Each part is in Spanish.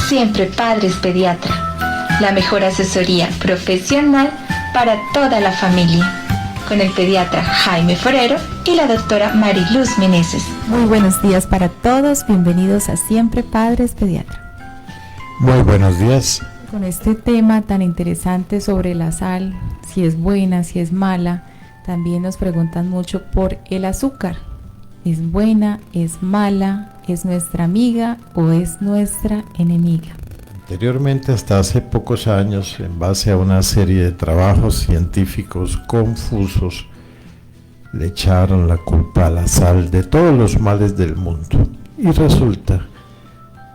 Siempre Padres Pediatra, la mejor asesoría profesional para toda la familia, con el pediatra Jaime Forero y la doctora Mariluz Meneses. Muy buenos días para todos, bienvenidos a Siempre Padres Pediatra. Muy buenos días. Con este tema tan interesante sobre la sal, si es buena, si es mala, también nos preguntan mucho por el azúcar. ¿Es buena, es mala, es nuestra amiga o es nuestra enemiga? Anteriormente, hasta hace pocos años, en base a una serie de trabajos científicos confusos, le echaron la culpa a la sal de todos los males del mundo. Y resulta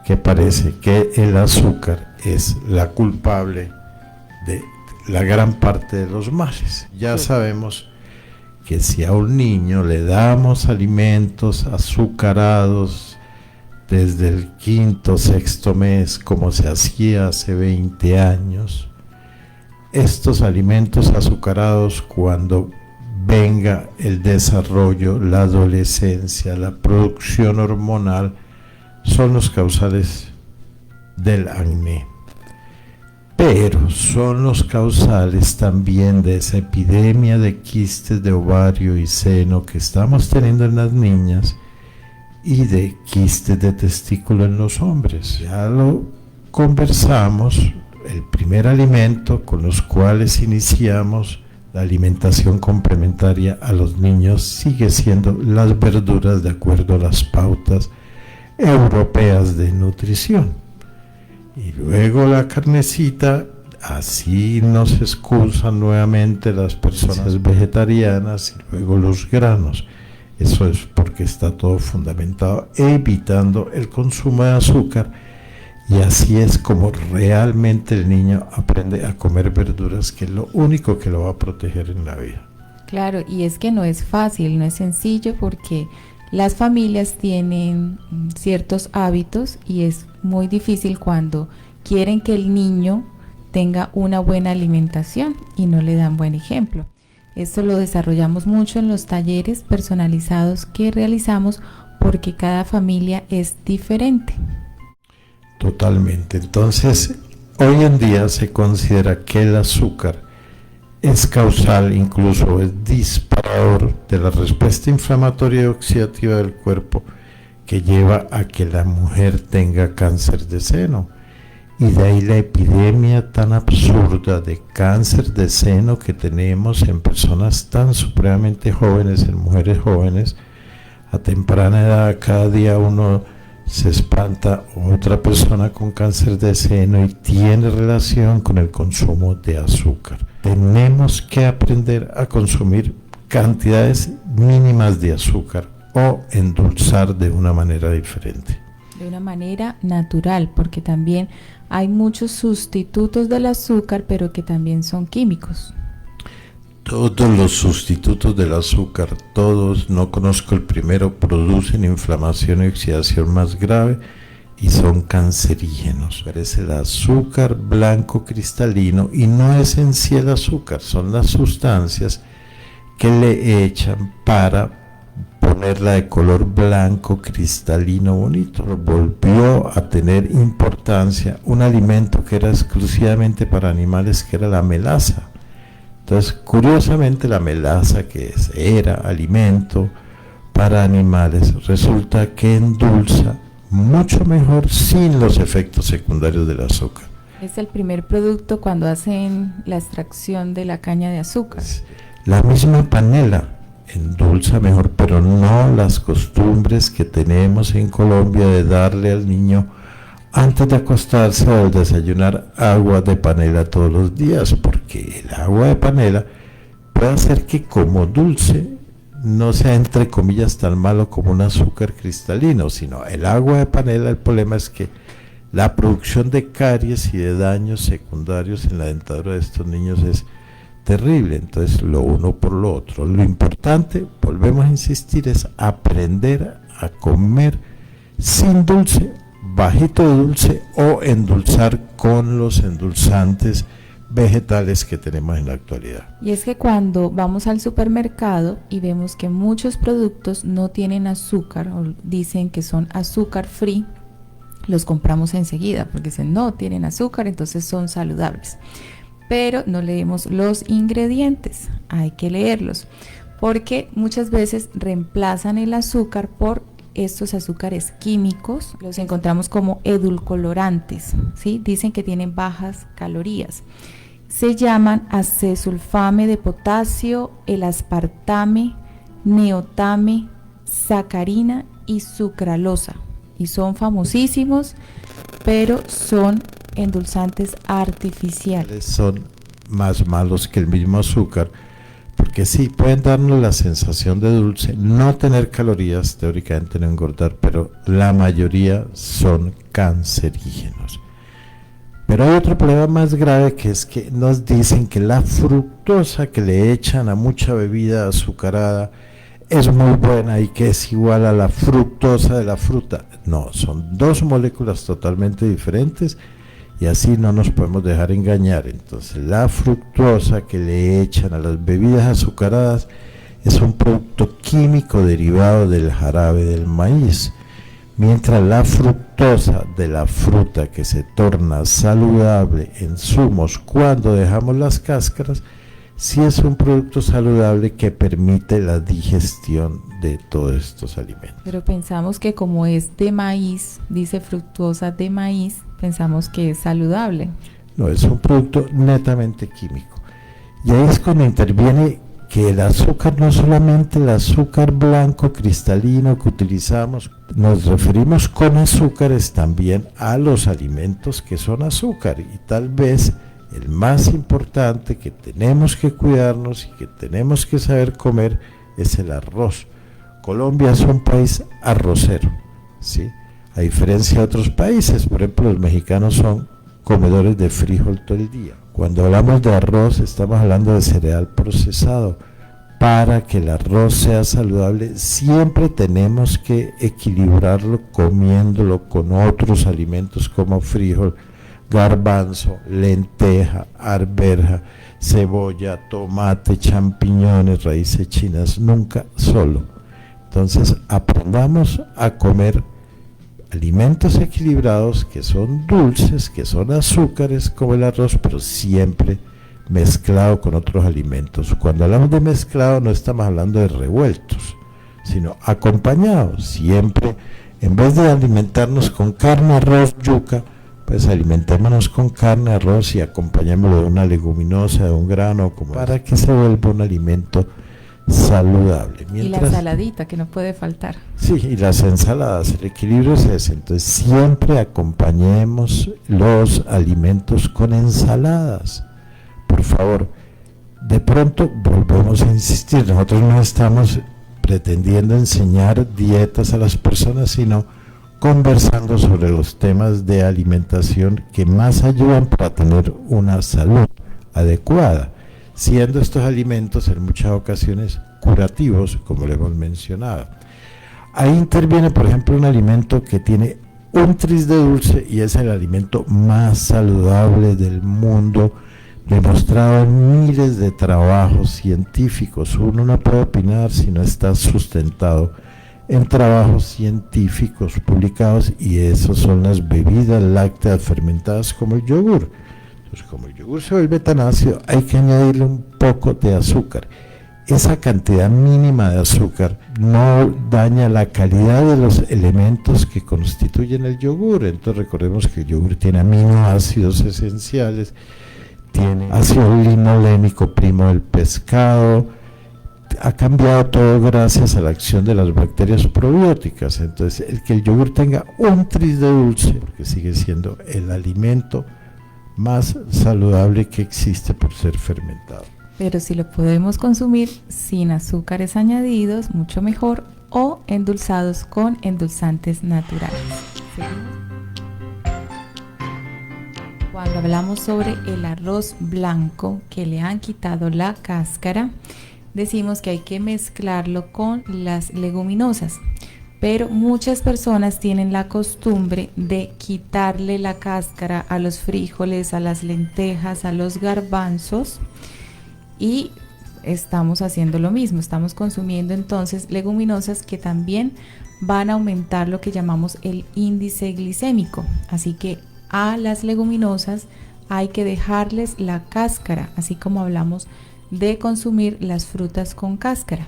que parece que el azúcar es la culpable de la gran parte de los males. Ya sabemos que si a un niño le damos alimentos azucarados desde el quinto, sexto mes, como se hacía hace 20 años, estos alimentos azucarados, cuando venga el desarrollo, la adolescencia, la producción hormonal, son los causales del acné. Pero son los causales también de esa epidemia de quistes de ovario y seno que estamos teniendo en las niñas y de quistes de testículo en los hombres. Ya lo conversamos, el primer alimento con los cuales iniciamos la alimentación complementaria a los niños sigue siendo las verduras de acuerdo a las pautas europeas de nutrición. Y luego la carnecita, así nos excusan nuevamente las personas vegetarianas, y luego los granos. Eso es porque está todo fundamentado evitando el consumo de azúcar, y así es como realmente el niño aprende a comer verduras, que es lo único que lo va a proteger en la vida. Claro, y es que no es fácil, no es sencillo, porque las familias tienen ciertos hábitos y es muy difícil cuando quieren que el niño tenga una buena alimentación y no le dan buen ejemplo. Esto lo desarrollamos mucho en los talleres personalizados que realizamos porque cada familia es diferente. Totalmente. Entonces, hoy en día se considera que el azúcar es causal, incluso es disparador de la respuesta inflamatoria y oxidativa del cuerpo, que lleva a que la mujer tenga cáncer de seno. Y de ahí la epidemia tan absurda de cáncer de seno que tenemos en personas tan supremamente jóvenes, en mujeres jóvenes. A temprana edad, cada día uno se espanta otra persona con cáncer de seno y tiene relación con el consumo de azúcar. Tenemos que aprender a consumir cantidades mínimas de azúcar o endulzar de una manera diferente. De una manera natural, porque también hay muchos sustitutos del azúcar, pero que también son químicos. Todos los sustitutos del azúcar, todos, no conozco el primero, producen inflamación y oxidación más grave y son cancerígenos. Es el azúcar blanco cristalino, y no es en sí el azúcar, son las sustancias que le echan para ponerla de color blanco cristalino bonito. Volvió a tener importancia un alimento que era exclusivamente para animales, que era la melaza. Entonces, curiosamente, la melaza, que era alimento para animales, resulta que endulza mucho mejor sin los efectos secundarios del azúcar. Es el primer producto cuando hacen la extracción de la caña de azúcar. La misma panela endulza mejor, pero no las costumbres que tenemos en Colombia de darle al niño, antes de acostarse o al desayunar, agua de panela todos los días, porque el agua de panela puede hacer que como dulce no sea, entre comillas, tan malo como un azúcar cristalino, sino el agua de panela. El problema es que la producción de caries y de daños secundarios en la dentadura de estos niños es terrible. Entonces, lo uno por lo otro. Lo importante, volvemos a insistir, es aprender a comer sin dulce, bajito de dulce, o endulzar con los endulzantes vegetales que tenemos en la actualidad. Y es que cuando vamos al supermercado y vemos que muchos productos no tienen azúcar o dicen que son azúcar free, los compramos enseguida porque dicen no tienen azúcar, entonces son saludables. Pero no leemos los ingredientes, hay que leerlos, porque muchas veces reemplazan el azúcar por estos azúcares químicos, los encontramos como edulcorantes, ¿sí? Dicen que tienen bajas calorías. Se llaman acesulfame de potasio, el aspartame, neotame, sacarina y sucralosa. Y son famosísimos, pero son endulzantes artificiales. Son más malos que el mismo azúcar, porque sí, pueden darnos la sensación de dulce, no tener calorías, teóricamente no engordar, pero la mayoría son cancerígenos. Pero hay otro problema más grave, que es que nos dicen que la fructosa que le echan a mucha bebida azucarada es muy buena y que es igual a la fructosa de la fruta. No, son dos moléculas totalmente diferentes y así no nos podemos dejar engañar. Entonces la fructosa que le echan a las bebidas azucaradas es un producto químico derivado del jarabe del maíz, mientras la fructosa de la fruta, que se torna saludable en zumos cuando dejamos las cáscaras, sí es un producto saludable que permite la digestión de todos estos alimentos. Pero pensamos que como es de maíz, dice fructosa de maíz, pensamos que es saludable. No, es un producto netamente químico. Y ahí es cuando interviene que el azúcar, no solamente el azúcar blanco cristalino que utilizamos, nos referimos con azúcares también a los alimentos que son azúcar, y tal vez el más importante que tenemos que cuidarnos y que tenemos que saber comer es el arroz. Colombia es un país arrocero, ¿sí? A diferencia de otros países, por ejemplo, los mexicanos son comedores de frijol todo el día. Cuando hablamos de arroz, estamos hablando de cereal procesado. Para que el arroz sea saludable, siempre tenemos que equilibrarlo comiéndolo con otros alimentos como frijol, garbanzo, lenteja, arveja, cebolla, tomate, champiñones, raíces chinas, nunca solo. Entonces aprendamos a comer alimentos equilibrados, que son dulces, que son azúcares como el arroz, pero siempre mezclado con otros alimentos. Cuando hablamos de mezclado no estamos hablando de revueltos, sino acompañados. Siempre, en vez de alimentarnos con carne, arroz, yuca, pues alimentémonos con carne, arroz y acompañémoslo de una leguminosa, de un grano, como para que se vuelva un alimento saludable. Y la ensaladita, que no puede faltar. Sí, y las ensaladas, el equilibrio es ese. Entonces siempre acompañemos los alimentos con ensaladas. Por favor, de pronto volvemos a insistir, nosotros no estamos pretendiendo enseñar dietas a las personas, sino conversando sobre los temas de alimentación que más ayudan para tener una salud adecuada, siendo estos alimentos en muchas ocasiones curativos, como le hemos mencionado. Ahí interviene, por ejemplo, un alimento que tiene un tris de dulce y es el alimento más saludable del mundo, demostrado en miles de trabajos científicos. Uno no puede opinar si no está sustentado en trabajos científicos publicados, y esos son las bebidas lácteas fermentadas como el yogur. Entonces, como el yogur se vuelve tan ácido, hay que añadirle un poco de azúcar. Esa cantidad mínima de azúcar no daña la calidad de los elementos que constituyen el yogur. Entonces recordemos que el yogur tiene aminoácidos esenciales, tiene ácido linolénico primo del pescado. Ha cambiado todo gracias a la acción de las bacterias probióticas. Entonces, el que el yogur tenga un tris de dulce, porque sigue siendo el alimento más saludable que existe por ser fermentado. Pero si lo podemos consumir sin azúcares añadidos, mucho mejor, o endulzados con endulzantes naturales. ¿Seguimos? Cuando hablamos sobre el arroz blanco que le han quitado la cáscara, decimos que hay que mezclarlo con las leguminosas, pero muchas personas tienen la costumbre de quitarle la cáscara a los frijoles, a las lentejas, a los garbanzos, y estamos haciendo lo mismo, estamos consumiendo entonces leguminosas que también van a aumentar lo que llamamos el índice glicémico. Así que a las leguminosas hay que dejarles la cáscara, así como hablamos de consumir las frutas con cáscara.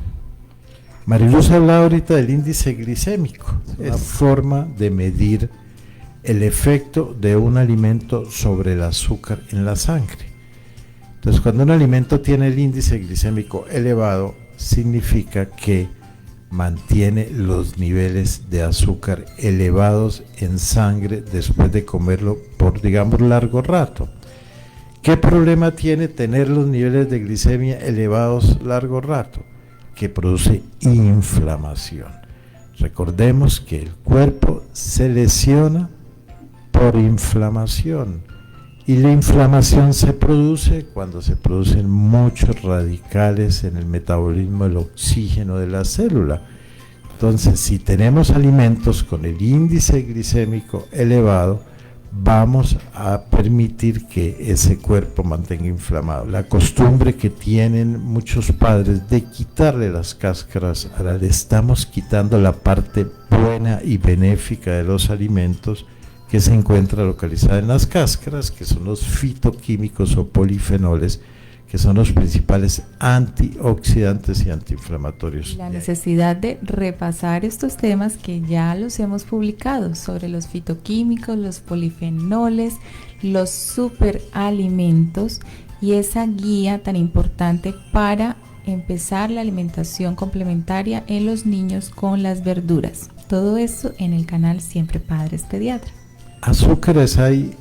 Mariluz habla ahorita del índice glicémico, es una forma de medir el efecto de un alimento sobre el azúcar en la sangre. Entonces, cuando un alimento tiene el índice glicémico elevado, significa que mantiene los niveles de azúcar elevados en sangre después de comerlo por, digamos, largo rato. ¿Qué problema tiene tener los niveles de glicemia elevados largo rato? Que produce inflamación. Recordemos que el cuerpo se lesiona por inflamación, y la inflamación se produce cuando se producen muchos radicales en el metabolismo del oxígeno de la célula. Entonces, si tenemos alimentos con el índice glicémico elevado, vamos a permitir que ese cuerpo mantenga inflamado. La costumbre que tienen muchos padres de quitarle las cáscaras, ahora le estamos quitando la parte buena y benéfica de los alimentos que se encuentra localizada en las cáscaras, que son los fitoquímicos o polifenoles, que son los principales antioxidantes y antiinflamatorios. La necesidad de repasar estos temas que ya los hemos publicado sobre los fitoquímicos, los polifenoles, los superalimentos y esa guía tan importante para empezar la alimentación complementaria en los niños con las verduras. Todo esto en el canal Siempre Padres Pediatra. Azúcares hay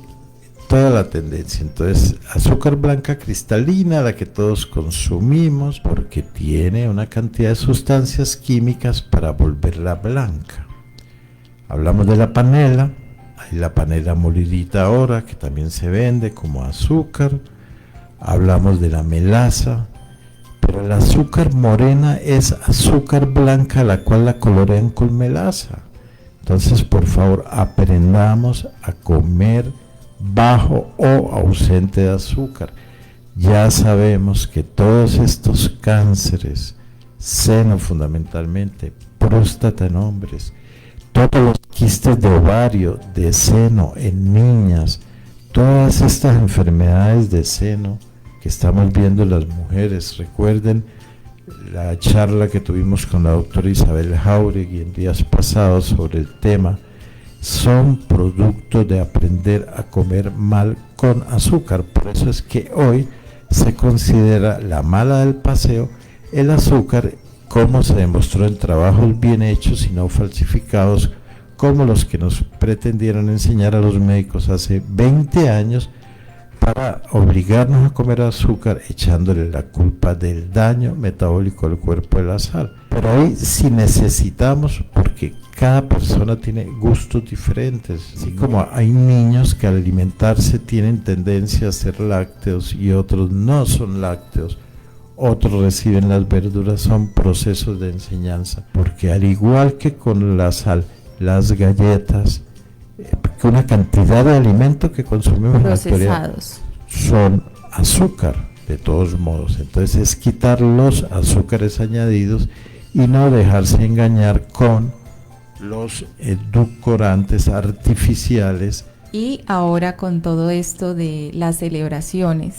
toda la tendencia, entonces azúcar blanca cristalina, la que todos consumimos porque tiene una cantidad de sustancias químicas para volverla blanca. Hablamos de la panela, hay la panela molidita ahora que también se vende como azúcar. Hablamos de la melaza, pero el azúcar morena es azúcar blanca, la cual la colorean con melaza. Entonces, por favor, aprendamos a comer bajo o ausente de azúcar. Ya sabemos que todos estos cánceres, seno fundamentalmente, próstata en hombres, todos los quistes de ovario, de seno en niñas, todas estas enfermedades de seno que estamos viendo en las mujeres. Recuerden la charla que tuvimos con la doctora Isabel Jauregui en días pasados sobre el tema. Son producto de aprender a comer mal con azúcar. Por eso es que hoy se considera la mala del paseo el azúcar, como se demostró en trabajos bien hechos y no falsificados, como los que nos pretendieron enseñar a los médicos hace 20 años para obligarnos a comer azúcar, echándole la culpa del daño metabólico al cuerpo de la sal. Pero hoy sí necesitamos, porque cada persona tiene gustos diferentes, así como hay niños que al alimentarse tienen tendencia a ser lácteos y otros no son lácteos, otros reciben las verduras, son procesos de enseñanza, porque al igual que con la sal, las galletas, una cantidad de alimentos que consumimos procesados son azúcar de todos modos. Entonces es quitar los azúcares añadidos y no dejarse engañar con los edulcorantes artificiales. Y ahora con todo esto de las celebraciones,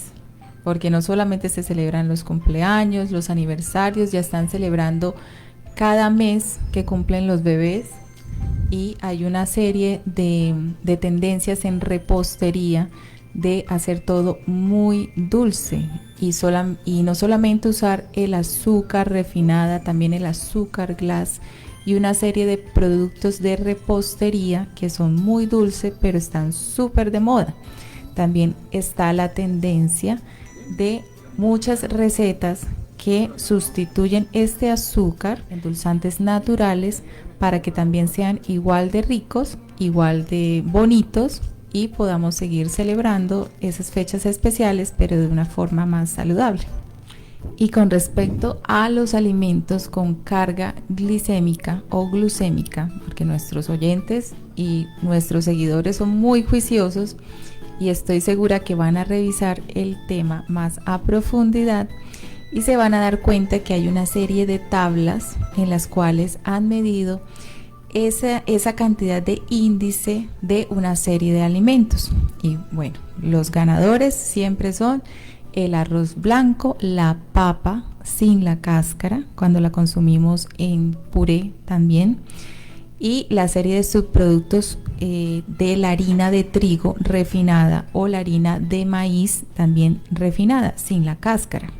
porque no solamente se celebran los cumpleaños, los aniversarios, ya están celebrando cada mes que cumplen los bebés, y hay una serie de tendencias en repostería de hacer todo muy dulce y no solamente usar el azúcar refinada, también el azúcar glass y una serie de productos de repostería que son muy dulces pero están súper de moda. También está la tendencia de muchas recetas que sustituyen este azúcar, endulzantes naturales, para que también sean igual de ricos, igual de bonitos y podamos seguir celebrando esas fechas especiales, pero de una forma más saludable. Y con respecto a los alimentos con carga glicémica o glucémica, porque nuestros oyentes y nuestros seguidores son muy juiciosos y estoy segura que van a revisar el tema más a profundidad y se van a dar cuenta que hay una serie de tablas en las cuales han medido esa cantidad de índice de una serie de alimentos. Y bueno, los ganadores siempre son el arroz blanco, la papa sin la cáscara, cuando la consumimos en puré también, y la serie de subproductos de la harina de trigo refinada o la harina de maíz también refinada, sin la cáscara.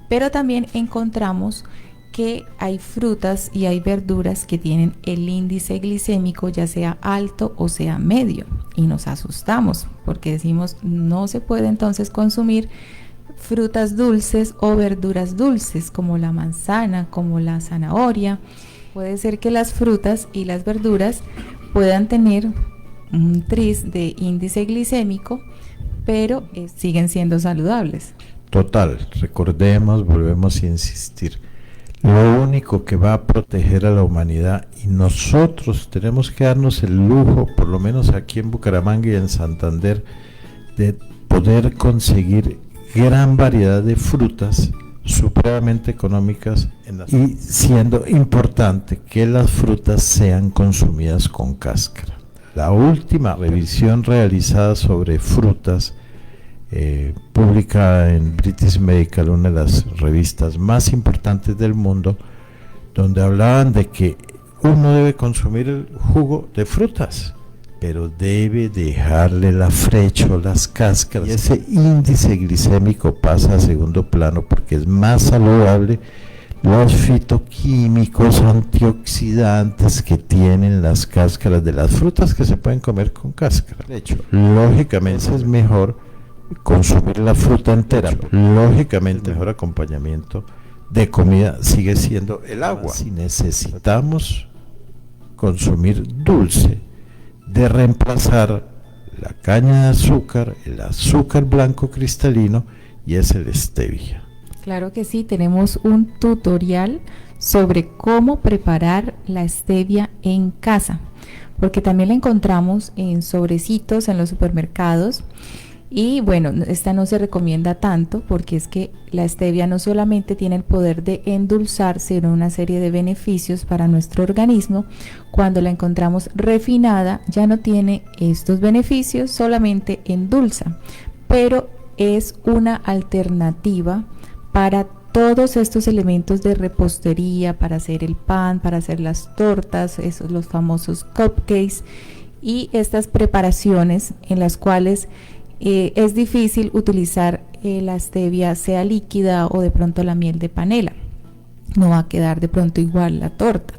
Pero también encontramos que hay frutas y hay verduras que tienen el índice glicémico ya sea alto o sea medio, y nos asustamos porque decimos no se puede entonces consumir frutas dulces o verduras dulces como la manzana, como la zanahoria. Puede ser que las frutas y las verduras puedan tener un tris de índice glicémico, pero siguen siendo saludables. Total, recordemos, volvemos a insistir, lo único que va a proteger a la humanidad, y nosotros tenemos que darnos el lujo, por lo menos aquí en Bucaramanga y en Santander, de poder conseguir gran variedad de frutas supremamente económicas y siendo importante que las frutas sean consumidas con cáscara. La última revisión realizada sobre frutas, publicada en British Medical, una de las revistas más importantes del mundo, donde hablaban de que uno debe consumir el jugo de frutas, pero debe dejarle la frecha o las cáscaras, y ese índice glicémico pasa a segundo plano porque es más saludable los fitoquímicos antioxidantes que tienen las cáscaras de las frutas que se pueden comer con cáscara. De hecho, lógicamente es mejor consumir la fruta entera. Lógicamente, el mejor acompañamiento de comida sigue siendo el agua. Si necesitamos consumir dulce, de reemplazar la caña de azúcar, el azúcar blanco cristalino, y es el stevia. Claro que sí, tenemos un tutorial sobre cómo preparar la stevia en casa, porque también la encontramos en sobrecitos en los supermercados. Y bueno, esta no se recomienda tanto porque es que la stevia no solamente tiene el poder de endulzar, sino una serie de beneficios para nuestro organismo. Cuando la encontramos refinada ya no tiene estos beneficios, solamente endulza, pero es una alternativa para todos estos elementos de repostería, para hacer el pan, para hacer las tortas, esos los famosos cupcakes y estas preparaciones en las cuales es difícil utilizar la stevia sea líquida o de pronto la miel de panela, no va a quedar de pronto igual la torta,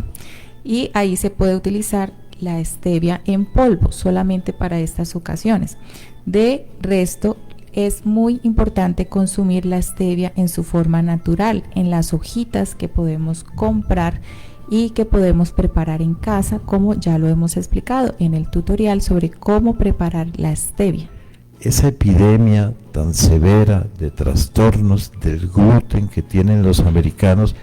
y ahí se puede utilizar la stevia en polvo solamente para estas ocasiones. De resto es muy importante consumir la stevia en su forma natural, en las hojitas que podemos comprar y que podemos preparar en casa, como ya lo hemos explicado en el tutorial sobre cómo preparar la stevia. Esa epidemia tan severa de trastornos del gluten que tienen los americanos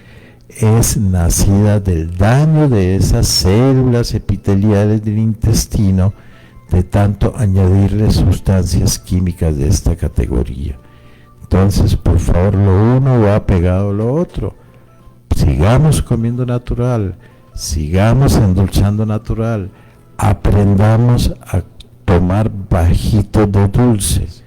es nacida del daño de esas células epiteliales del intestino, de tanto añadirle sustancias químicas de esta categoría. Entonces, por favor, lo uno va pegado a lo otro. Sigamos comiendo natural, sigamos endulzando natural, aprendamos a tomar bajitos de dulces.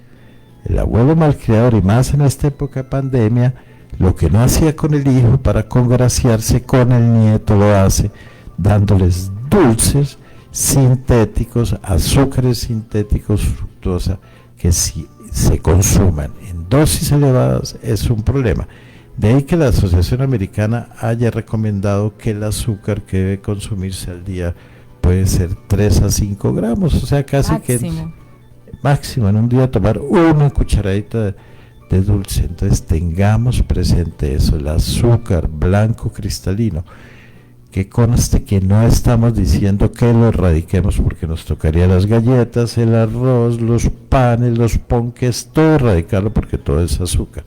El abuelo malcriador, y más en esta época de pandemia, lo que no hacía con el hijo para congraciarse con el nieto lo hace dándoles dulces sintéticos, azúcares sintéticos, fructosa, que si se consuman en dosis elevadas es un problema. De ahí que la Asociación Americana haya recomendado que el azúcar que debe consumirse al día puede ser 3 a 5 gramos, o sea, casi máximo. Máximo en un día tomar una cucharadita de dulce. Entonces tengamos presente eso, el azúcar blanco cristalino, que conste que no estamos diciendo que lo erradiquemos, porque nos tocaría las galletas, el arroz, los panes, los ponques, todo erradicarlo porque todo es azúcar.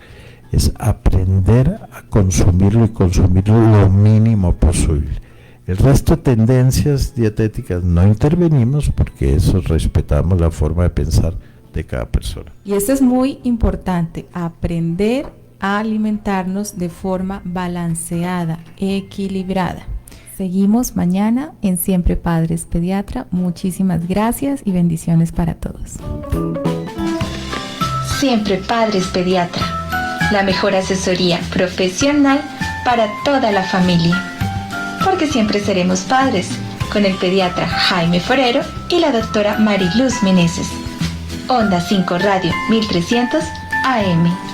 Es aprender a consumirlo y consumirlo lo mínimo posible. El resto de tendencias dietéticas no intervenimos porque eso respetamos la forma de pensar de cada persona. Y esto es muy importante, aprender a alimentarnos de forma balanceada, equilibrada. Seguimos mañana en Siempre Padres Pediatra. Muchísimas gracias y bendiciones para todos. Siempre Padres Pediatra, la mejor asesoría profesional para toda la familia. Porque siempre seremos padres, con el pediatra Jaime Forero y la doctora Mariluz Meneses. Onda 5 Radio 1300 AM.